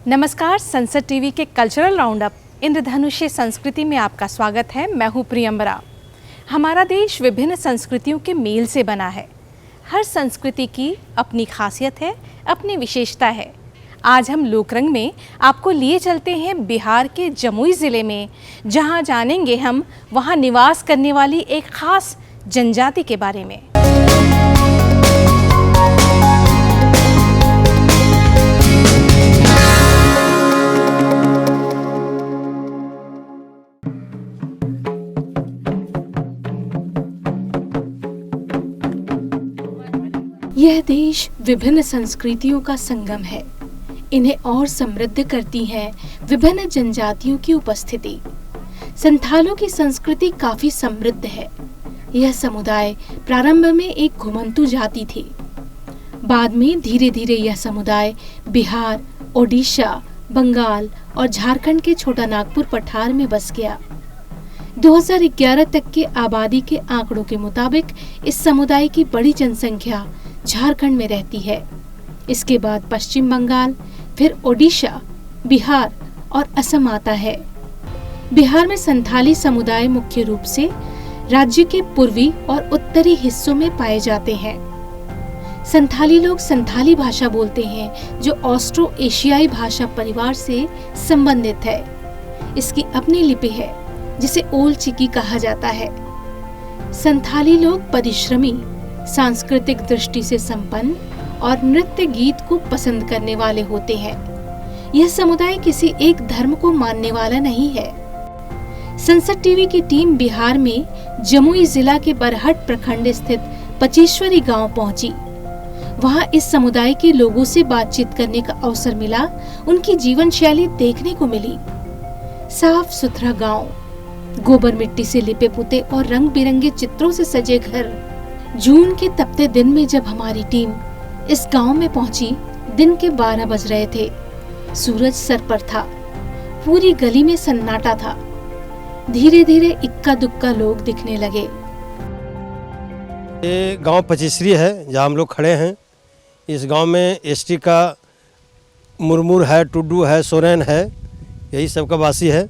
नमस्कार, संसद टीवी के कल्चरल राउंडअप इंद्रधनुषी संस्कृति में आपका स्वागत है। मैं हूँ प्रियंबरा। हमारा देश विभिन्न संस्कृतियों के मेल से बना है। हर संस्कृति की अपनी खासियत है, अपनी विशेषता है। आज हम लोकरंग में आपको लिए चलते हैं बिहार के जमुई ज़िले में, जहाँ जानेंगे हम वहाँ निवास करने वाली एक खास जनजाति के बारे में। यह देश विभिन्न संस्कृतियों का संगम है। इन्हें और समृद्ध करती है विभिन्न जनजातियों की उपस्थिति। संथालों की संस्कृति काफी समृद्ध है। यह समुदाय प्रारंभ में एक घुमंतू जाति थी। बाद में धीरे धीरे यह समुदाय बिहार, ओडिशा, बंगाल और झारखंड के छोटा नागपुर पठार में बस गया। 2011 तक के आबादी के आंकड़ों के मुताबिक इस समुदाय की बड़ी जनसंख्या झारखंड में रहती है। इसके बाद पश्चिम बंगाल, फिर ओडिशा, बिहार और असम आता है। बिहार में संथाली समुदाय मुख्य रूप से राज्य के पूर्वी और उत्तरी हिस्सों में पाए जाते हैं। संथाली लोग संथाली भाषा बोलते हैं, जो ऑस्ट्रो एशियाई भाषा परिवार से संबंधित है। इसकी अपनी लिपि है, जिसे ओल चिकी कहा जाता है। संथाली लोग परिश्रमी, सांस्कृतिक दृष्टि से संपन्न और नृत्य गीत को पसंद करने वाले होते हैं। यह समुदाय किसी एक धर्म को मानने वाला नहीं है। संसद टीवी की टीम बिहार में जमुई जिला के बरहट प्रखंड स्थित पचेश्वरी गांव पहुंची। वहां इस समुदाय के लोगों से बातचीत करने का अवसर मिला। उनकी जीवन शैली देखने को मिली। साफ सुथरा गांव, गोबर मिट्टी से लिपे पुते और रंग बिरंगे चित्रों से सजे घर। जून के तपते दिन में जब हमारी टीम इस गांव में पहुंची, दिन के 12 बज रहे थे। सूरज सर पर था। पूरी गली में सन्नाटा था। धीरे धीरे इक्का दुक्का लोग दिखने लगे। ये गांव पचेसरी है, जहां हम लोग खड़े हैं। इस गांव में एसटी का मुरमुर है, टुड्डू है, सोरेन है, यही सब का वासी है।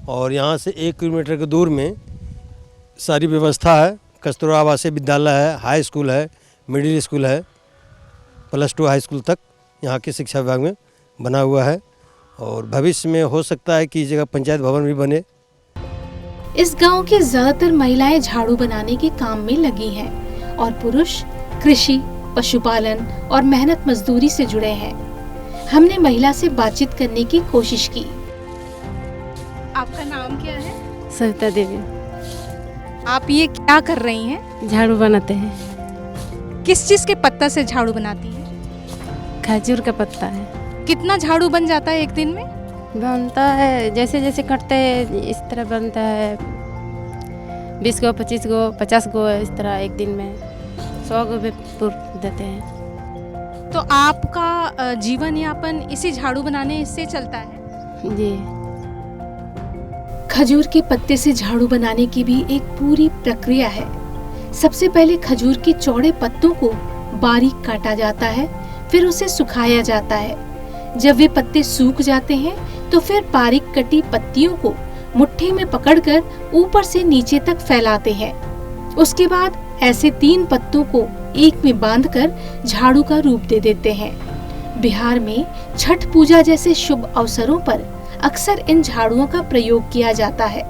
और यहाँ से 1 किलोमीटर के दूर में सारी व्यवस्था है। कस्तूरबा आवासीय विद्यालय है, हाई स्कूल है, मिडिल स्कूल है, +2 हाई स्कूल तक यहाँ के शिक्षा विभाग में बना हुआ है। और भविष्य में हो सकता है कि इस जगह पंचायत भवन भी बने। इस गांव की ज्यादातर महिलाएं झाड़ू बनाने के काम में लगी हैं और पुरुष कृषि, पशुपालन और मेहनत मजदूरी से जुड़े हैं। हमने महिला से बातचीत करने की कोशिश की। आपका नाम क्या है? सविता देवी। आप ये क्या कर रही हैं? झाड़ू बनाते हैं। किस चीज के पत्ता से झाड़ू बनाती हैं? खजूर का पत्ता है। कितना झाड़ू बन जाता है एक दिन में? बनता है जैसे जैसे कटते हैं इस तरह बनता है। 20 गो, 25 गो, 50 गो, इस तरह एक दिन में 100 गो भी पूर देते हैं। तो आपका जीवन यापन इसी झाड़ू बनाने से चलता है? जी। खजूर के पत्ते से झाड़ू बनाने की भी एक पूरी प्रक्रिया है। सबसे पहले खजूर के चौड़े पत्तों को बारीक काटा जाता है, फिर उसे सुखाया जाता है। जब वे पत्ते सूख जाते हैं तो फिर बारीक कटी पत्तियों को मुट्ठी में पकड़कर ऊपर से नीचे तक फैलाते हैं। उसके बाद ऐसे 3 पत्तों को एक में बांधकर झाड़ू का रूप दे देते हैं। बिहार में छठ पूजा जैसे शुभ अवसरों पर अक्सर इन झाड़ुओं का प्रयोग किया जाता है।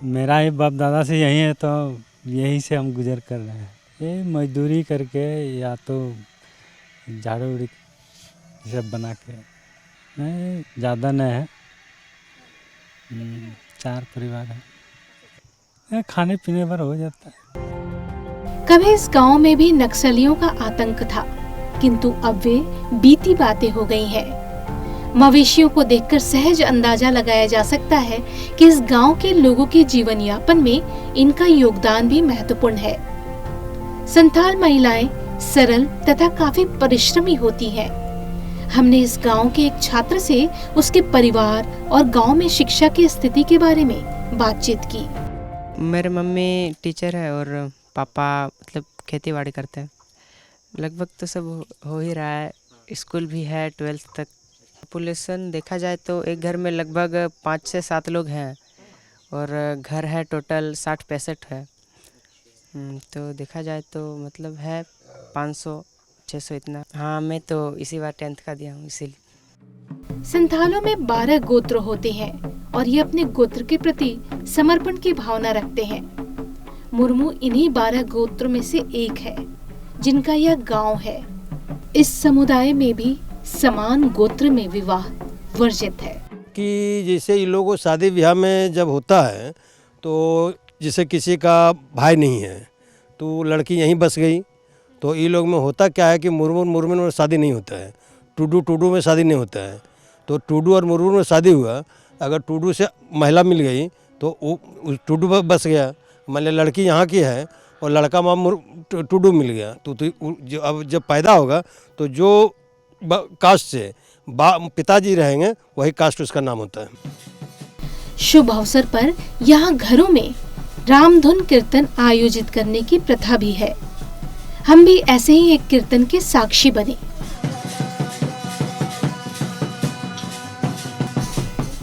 मेरा ही बाप दादा से यही है, तो यही से हम गुजर कर रहे हैं। ये मजदूरी करके या तो झाड़ू उड़ी सब बना के। नहीं ज़्यादा नहीं है, 4 परिवार है, खाने पीने पर हो जाता है। कभी इस गांव में भी नक्सलियों का आतंक था, किंतु अब वे बीती बातें हो गई हैं। मवेशियों को देखकर सहज अंदाजा लगाया जा सकता है कि इस गांव के लोगों के जीवन यापन में इनका योगदान भी महत्वपूर्ण है। संथाल महिलाएं सरल तथा काफी परिश्रमी होती हैं। हमने इस गांव के एक छात्र से उसके परिवार और गांव में शिक्षा की स्थिति के बारे में बातचीत की। मेरे मम्मी टीचर है और पापा मतलब खेती बाड़ी करते हैं। लगभग तो सब हो ही रहा है। स्कूल भी है 12th तक पॉपुलेशन देखा जाए तो एक घर में लगभग 5 से 7 लोग हैं और घर है टोटल 60-65 है। तो देखा जाए तो मतलब है 500-600 इतना। हाँ, मैं तो इसी बार 10th का दिया हूँ इसीलिए। संथालों में 12 गोत्र होते हैं और ये अपने गोत्र के प्रति समर्पण की भावना रखते हैं। मुर्मू इन्हीं 12 गोत्र में से एक है जिनका यह गांव है। इस समुदाय में भी समान गोत्र में विवाह वर्जित है कि जैसे इन लोगों को शादी ब्याह में जब होता है तो जैसे किसी का भाई नहीं है तो लड़की यहीं बस गई, तो ये लोग में होता क्या है कि मुर्मू में शादी नहीं होता है, टूडू में शादी नहीं होता है। तो टूडू और मुर्मू में शादी हुआ, अगर टूडू से महिला मिल गई तो वो टूडू बस गया, मान लिया लड़की यहाँ की है और लड़का वहाँ टूडू मिल गया तो जो अब जब पैदा होगा तो जो कास्ट से पिताजी रहेंगे वही कास्ट उसका नाम होता है। शुभ अवसर पर यहाँ घरों में रामधुन कीर्तन आयोजित करने की प्रथा भी है। हम भी ऐसे ही एक कीर्तन के साक्षी बने।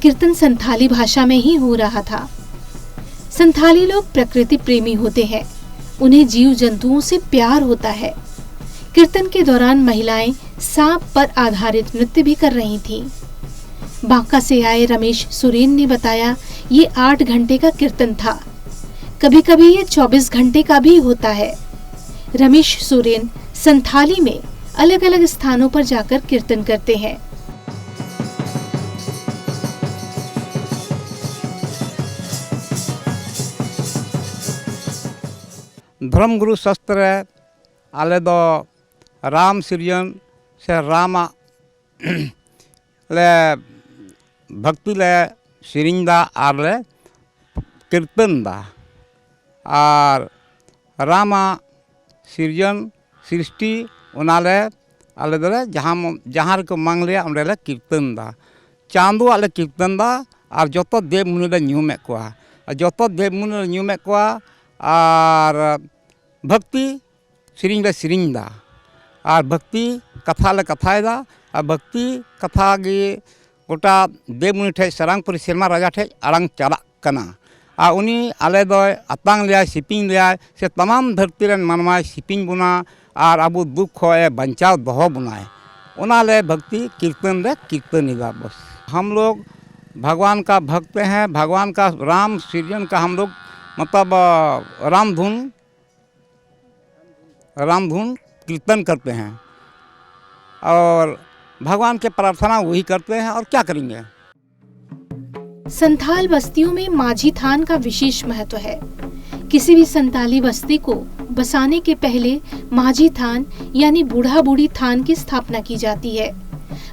कीर्तन संथाली भाषा में ही हो रहा था। संथाली लोग प्रकृति प्रेमी होते हैं, उन्हें जीव जंतुओं से प्यार होता है। कीर्तन के दौरान महिलाएं सांप पर आधारित नृत्य भी कर रही थीं। बांका से आए रमेश सुरेन ने बताया ये 8 घंटे का कीर्तन था, कभी कभी ये 24 घंटे का भी होता है। रमेश सुरेन संथाली में अलग अलग स्थानों पर जाकर कीर्तन करते हैं। धर्मगुरु शास्त्र आले दो राम सृजन से रामा ले भक्ति ले सेरिंग दा आर ले कीर्तन दा और रामा सृजन सृष्टि उनाले आले दरे जहाँ को मांग लिया उनरे ले कीर्तन दा चांदो आले कीर्तन दा और जोतो देव मुनि ले न्यूमेक कोआ जोतो देव मुनि ले न्यूमेक कोआ और भक्ति सेरिंग ले सेरिंग दा और भक्ति कथा ले कथाय दा और भक्ति कथा गे गोटा देवमुनि ठे सरांगपुरी सेरमा राजा ठे आड़ांग चला कना आ उनी आले दो आतांग लिया सिपिंग लिया से तमाम धरती रेन मानवा सिपिंग बुना और अबु दुख खोए बंचाव दहो बुनाए उनाले भक्ति कीर्तन रे कीर्तन दा। बस हम लोग भगवान का भक्त हैं, भगवान का राम सृजन का हम लोग मतलब रामधुन कीर्तन करते हैं और भगवान के प्रार्थना वही करते हैं और क्या करेंगे। संथाल बस्तियों में माझी थान का विशेष महत्व है। किसी भी संताली बस्ती को बसाने के पहले माझी थान यानी बूढ़ा बूढ़ी थान की स्थापना की जाती है।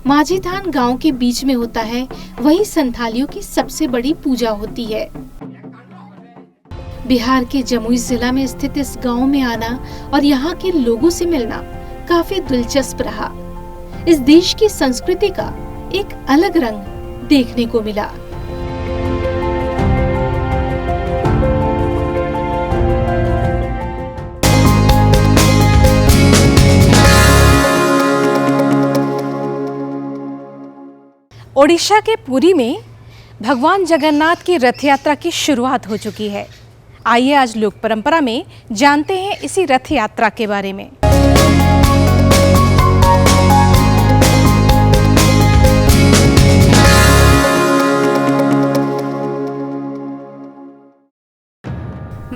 माझी थान गांव के बीच में होता है, वही संथालियों की सबसे बड़ी पूजा होती है। बिहार के जमुई जिला में स्थित इस गांव में आना और यहाँ के लोगों से मिलना काफी दिलचस्प रहा। इस देश की संस्कृति का एक अलग रंग देखने को मिला। ओडिशा के पुरी में भगवान जगन्नाथ की रथ यात्रा की शुरुआत हो चुकी है। आइए आज लोक परंपरा में जानते हैं इसी रथ यात्रा के बारे में।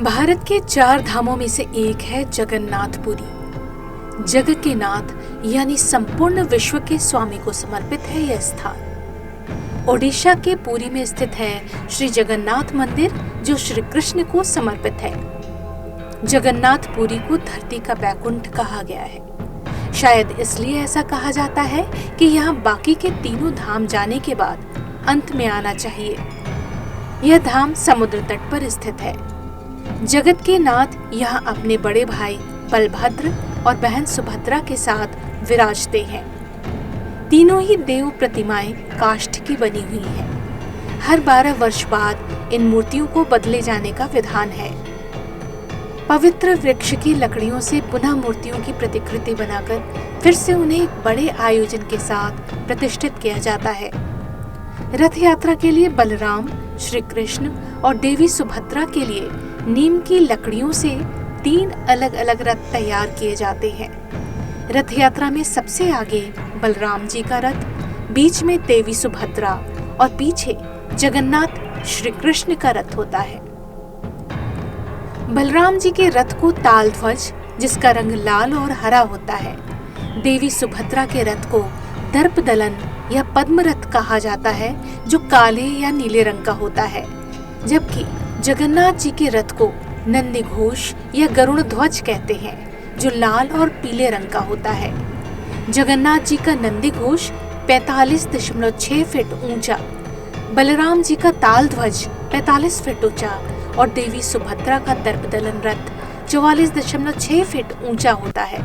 भारत के 4 धामों में से एक है जगन्नाथपुरी। जग के नाथ यानी संपूर्ण विश्व के स्वामी को समर्पित है यह स्थान। ओडिशा के पुरी में स्थित है श्री जगन्नाथ मंदिर, जो श्री कृष्ण को समर्पित है। जगन्नाथपुरी को धरती का बैकुंठ कहा गया है। शायद इसलिए ऐसा कहा जाता है कि यहाँ बाकी के तीनों धाम जाने के बाद अंत में आना चाहिए। यह धाम समुद्र तट पर स्थित है। जगत के नाथ यहाँ अपने बड़े भाई बलभद्र और बहन सुभद्रा के साथ विराजते हैं। तीनों ही देव प्रतिमाएं काष्ठ की बनी हुई हैं। हर 12 वर्ष बाद इन मूर्तियों को बदले जाने का विधान है। पवित्र वृक्ष की लकड़ियों से पुनः मूर्तियों की प्रतिकृति बनाकर फिर से उन्हें एक बड़े आयोजन के साथ प्रतिष्ठित किया जाता है। रथ यात्रा के लिए बलराम, श्री कृष्ण और देवी सुभद्रा के लिए नीम की लकड़ियों से 3 अलग-अलग रथ तैयार किए जाते हैं। रथ यात्रा में सबसे आगे बलराम जी का रथ, बीच में देवी सुभद्रा और पीछे जगन्नाथ श्री कृष्ण का रथ होता है। बलराम जी के रथ को ताल ध्वज, जिसका रंग लाल और हरा होता है, देवी सुभद्रा के रथ को दर्पदलन या पद्म रथ कहा जाता है, जो काले या नीले रंग का होता है, जबकि जगन्नाथ जी के रथ को नंदी घोष या गरुड़ ध्वज कहते हैं, जो लाल और पीले रंग का होता है। जगन्नाथ जी का नंदी घोष 45.6 फीट ऊंचा, बलराम जी का ताल ध्वज 45 फीट ऊंचा और देवी सुभद्रा का दर्पदलन रथ 44.6 फीट ऊंचा होता है।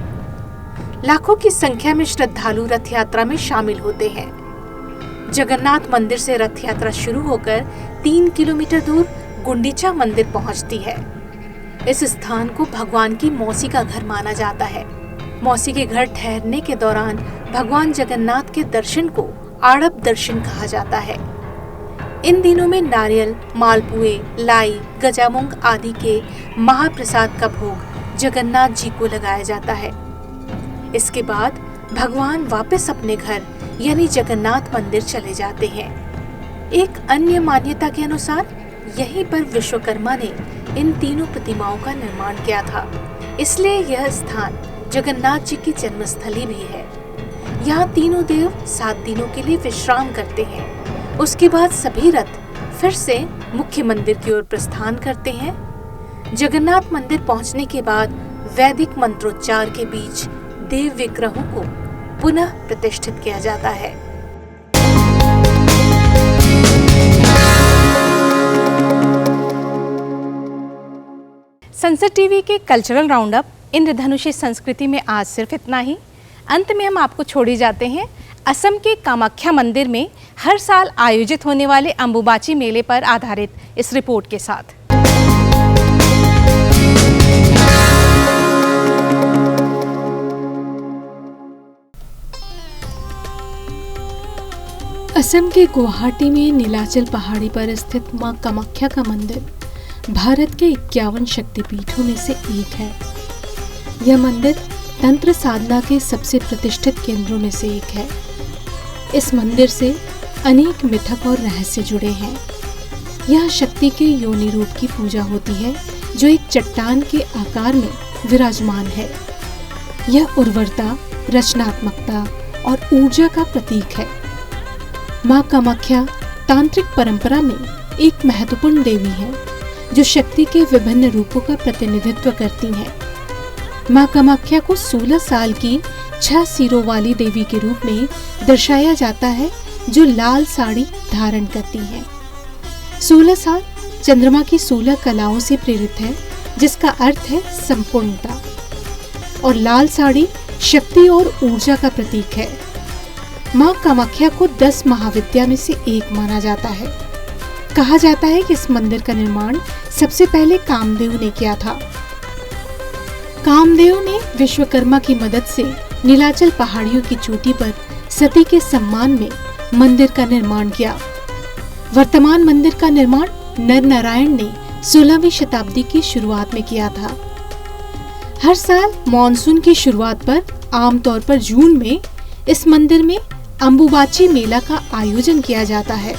लाखों की संख्या में श्रद्धालु रथ यात्रा में शामिल होते हैं। जगन्नाथ मंदिर से रथ यात्रा शुरू होकर 3 किलोमीटर दूर गुंडीचा मंदिर पहुंचती है। इस स्थान को भगवान की मौसी का घर माना जाता है। मौसी के घर ठहरने के दौरान भगवान जगन्नाथ के दर्शन को आड़प दर्शन कहा जाता है। इन दिनों में नारियल, मालपुए, लाई, गजामुंग आदि के महाप्रसाद का भोग जगन्नाथ जी को लगाया जाता है। इसके बाद भगवान वापस अपने घर यानी जगन्नाथ मंदिर चले जाते हैं। एक अन्य मान्यता के अनुसार यहीं पर विश्वकर्मा ने इन तीनों प्रतिमाओं का निर्माण किया था, इसलिए यह स्थान जगन्नाथ जी की जन्मस्थली भी है। यहाँ तीनों देव 7 दिनों के लिए विश्राम करते हैं। उसके बाद सभी रथ फिर से मुख्य मंदिर की ओर प्रस्थान करते हैं। जगन्नाथ मंदिर पहुंचने के बाद वैदिक मंत्रोच्चार के बीच देव विग्रहों को पुनः प्रतिष्ठित किया जाता है। सनसेट टीवी के कल्चरल राउंडअप इंद्रधनुषी संस्कृति में आज सिर्फ इतना ही। अंत में हम आपको छोड़े जाते हैं असम के कामाख्या मंदिर में हर साल आयोजित होने वाले अंबुबाची मेले पर आधारित इस रिपोर्ट के साथ। असम के गुवाहाटी में नीलाचल पहाड़ी पर स्थित मां कामाख्या का मंदिर भारत के 51 शक्तिपीठों में से एक है। यह मंदिर तंत्र साधना के सबसे प्रतिष्ठित केंद्रों में से एक है। इस मंदिर से अनेक मिथक और रहस्य जुड़े हैं। यह शक्ति के योनि रूप की पूजा होती है, जो एक चट्टान के आकार में विराजमान है। यह उर्वरता, रचनात्मकता और ऊर्जा का प्रतीक है। मां कामाख्या तांत्रिक परंपरा में एक महत्वपूर्ण देवी है, जो शक्ति के विभिन्न रूपों का प्रतिनिधित्व करती हैं। मां कामाख्या को 16 साल की 6 सिरों वाली देवी के रूप में दर्शाया जाता है, जो लाल साड़ी धारण करती हैं। 16 साल चंद्रमा की 16 कलाओं से प्रेरित है, जिसका अर्थ है संपूर्णता, और लाल साड़ी शक्ति और ऊर्जा का प्रतीक है। मां कामाख्या को 10 महाविद्या में से एक माना जाता है। कहा जाता है कि इस मंदिर का निर्माण सबसे पहले कामदेव ने किया था। कामदेव ने विश्वकर्मा की मदद से नीलाचल पहाड़ियों की चोटी पर सती के सम्मान में मंदिर का निर्माण किया। वर्तमान मंदिर का निर्माण नर नारायण ने 16वीं शताब्दी की शुरुआत में किया था। हर साल मॉनसून की शुरुआत पर आमतौर पर जून में इस मंदिर में अंबुबाची मेला का आयोजन किया जाता है।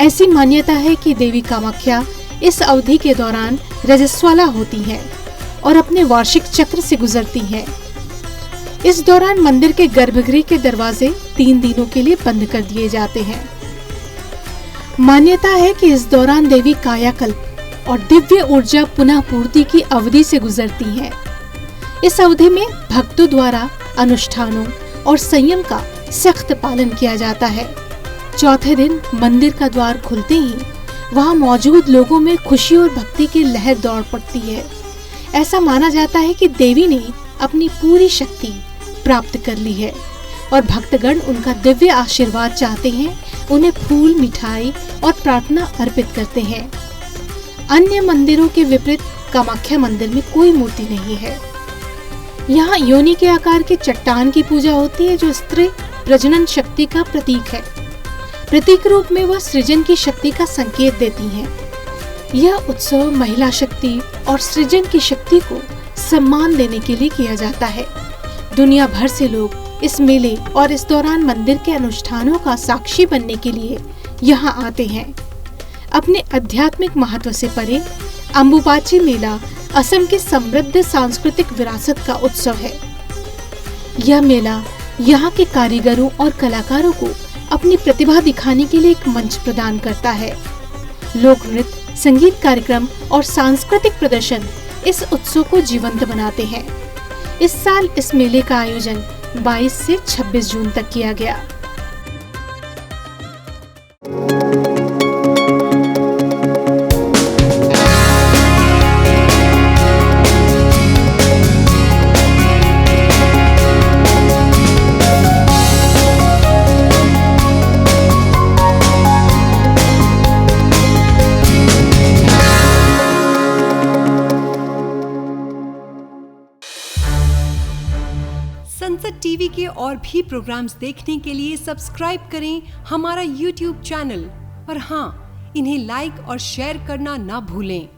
ऐसी मान्यता है कि देवी कामाख्या इस अवधि के दौरान रजस्वला होती हैं और अपने वार्षिक चक्र से गुजरती हैं। इस दौरान मंदिर के गर्भगृह के दरवाजे 3 दिनों के लिए बंद कर दिए जाते हैं। मान्यता है कि इस दौरान देवी कायाकल्प और दिव्य ऊर्जा पुनः पूर्ति की अवधि से गुजरती हैं। इस अवधि में भक्तों द्वारा अनुष्ठानों और संयम का सख्त पालन किया जाता है। चौथे दिन मंदिर का द्वार खुलते ही वहां मौजूद लोगों में खुशी और भक्ति की लहर दौड़ पड़ती है। ऐसा माना जाता है कि देवी ने अपनी पूरी शक्ति प्राप्त कर ली है और भक्तगण उनका दिव्य आशीर्वाद चाहते हैं, उन्हें फूल, मिठाई और प्रार्थना अर्पित करते हैं। अन्य मंदिरों के विपरीत कामाख्या मंदिर में कोई मूर्ति नहीं है। यहाँ योनि के आकार के चट्टान की पूजा होती है, जो स्त्री प्रजनन शक्ति का प्रतीक है। प्रतीक रूप में वह सृजन की शक्ति का संकेत देती हैं। यह उत्सव महिला शक्ति और सृजन की शक्ति को सम्मान देने के लिए किया जाता है। दुनिया भर से लोग इस मेले और इस दौरान मंदिर के अनुष्ठानों का साक्षी बनने के लिए यहाँ आते हैं। अपने आध्यात्मिक महत्व से परे अम्बुबाची मेला असम की समृद्ध सांस्कृतिक विरासत का उत्सव है। यह मेला यहाँ के कारीगरों और कलाकारों को अपनी प्रतिभा दिखाने के लिए एक मंच प्रदान करता है। लोक नृत्य, संगीत कार्यक्रम और सांस्कृतिक प्रदर्शन इस उत्सव को जीवंत बनाते हैं। इस साल इस मेले का आयोजन 22 से 26 जून तक किया गया। संसद टीवी के और भी प्रोग्राम्स देखने के लिए सब्सक्राइब करें हमारा YouTube चैनल और हाँ, इन्हें लाइक और शेयर करना ना भूलें।